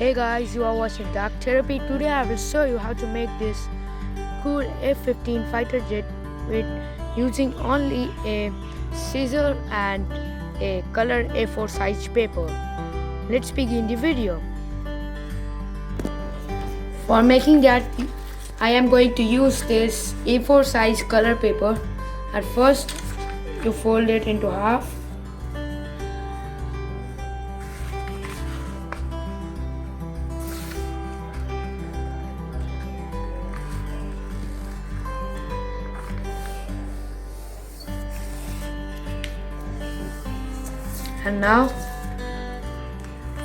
Hey guys, you are watching Dark Therapy. Today I will show you how to make this cool F15 fighter jet with using only a scissor and a color A4 size paper. Let's begin the video. For making that, I am going to use this A4 size color paper. At first, you fold it into half. And now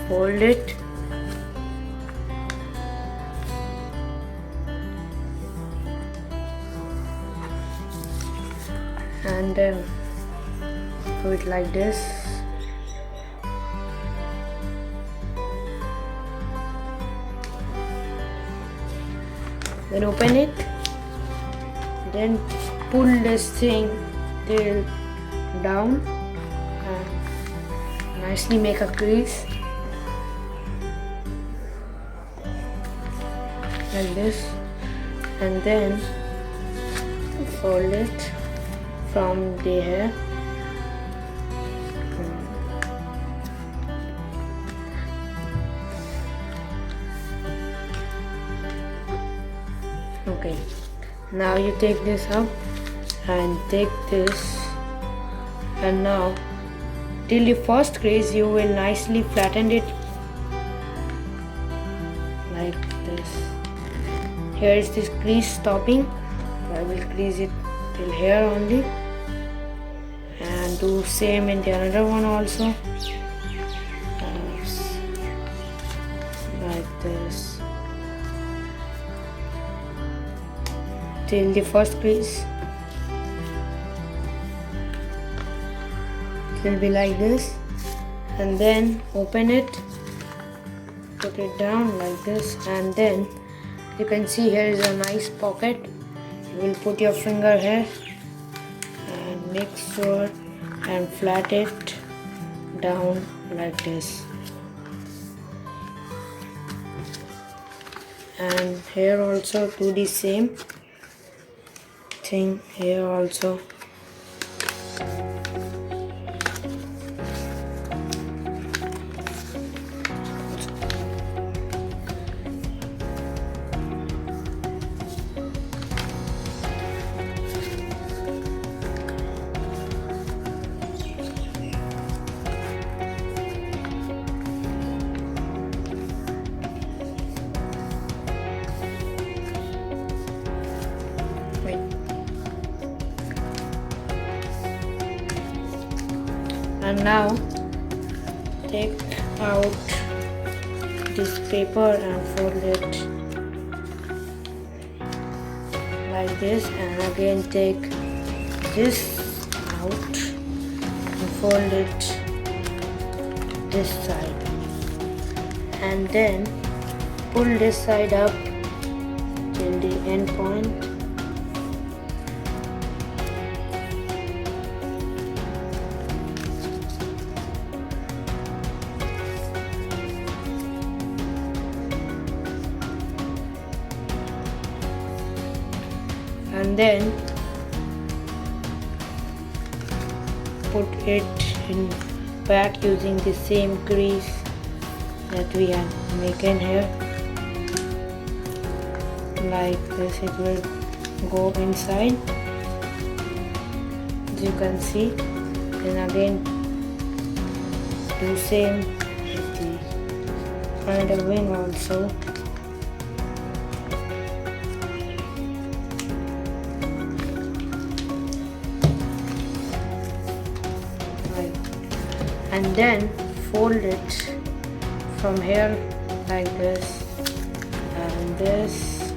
fold it and then do it like this. Then open it, then pull this thing till down and nicely make a crease like this, and then fold it from there. Okay, now you take this up and take this, and now till the first crease you will nicely flatten it like this. Here is this crease stopping, I will crease it till here only, and do same in the another one also, like this till the first crease. It will be like this, and then open it, put it down like this, and then you can see here is a nice pocket. You will put your finger here and make sure and flat it down like this, and here also do the same thing here also. And now take out this paper and fold it like this, and again take this out and fold it this side, and then pull this side up till the end point. And then put it in back using the same crease that we have making here, like this. It will go inside, as you can see. Then again do same with the another wing also. And then fold it from here like this and this,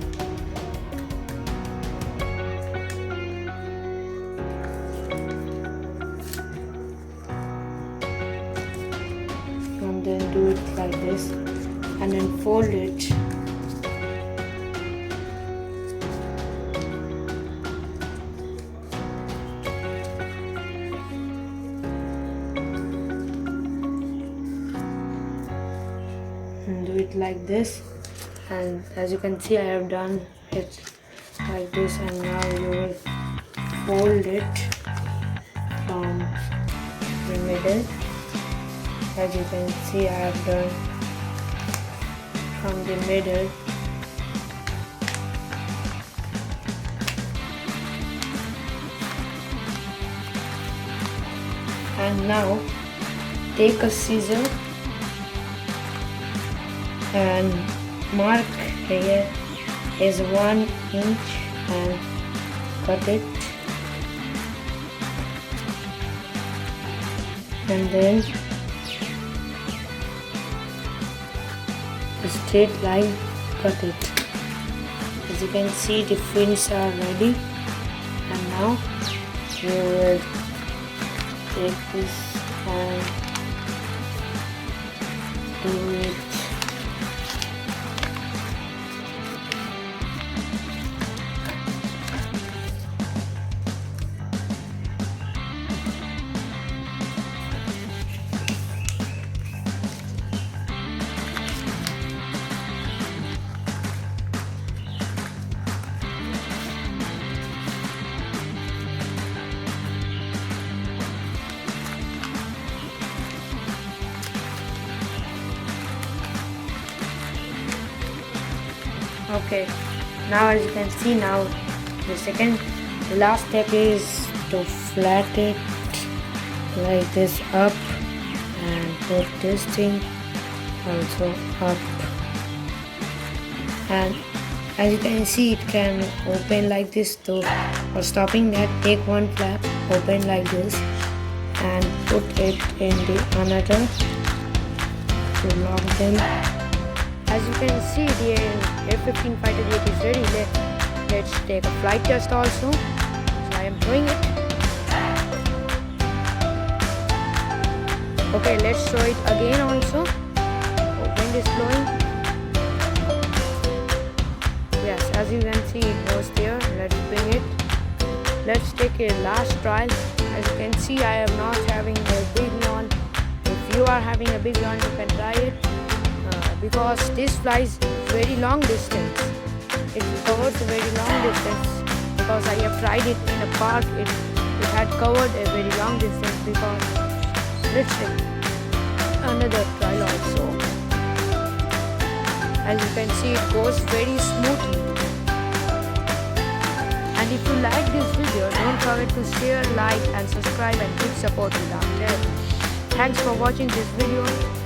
and then do it like this, and then fold it do it like this, and as you can see I have done it like this, and now you will fold it from the middle. As you can see I have done from the middle. And now take a scissor and mark here is 1 inch and cut it, and then a straight line cut it. As you can see the fins are ready, and now you will take this and do it. Okay, now as you can see, now the last step is to flatten it like this up and put this thing also up, and as you can see it can open like this. So for stopping that, take one flap, open like this and put it in the another to lock them. As you can see, the F15 fighter jet is ready. Let's take a flight test also. So I am doing it. Okay, let's show it again also. Wind is blowing. Yes, as you can see, it goes there. Let's bring it. Let's take a last trial. As you can see, I am not having a big yawn. If you are having a big yawn, you can try it. Because this flies very long distance. It covers a very long distance. Because I have tried it in a park, it had covered a very long distance. Because let's take another trial also. As you can see, it goes very smoothly. And if you like this video, don't forget to share, like and subscribe and keep support with our channel. Thanks for watching this video.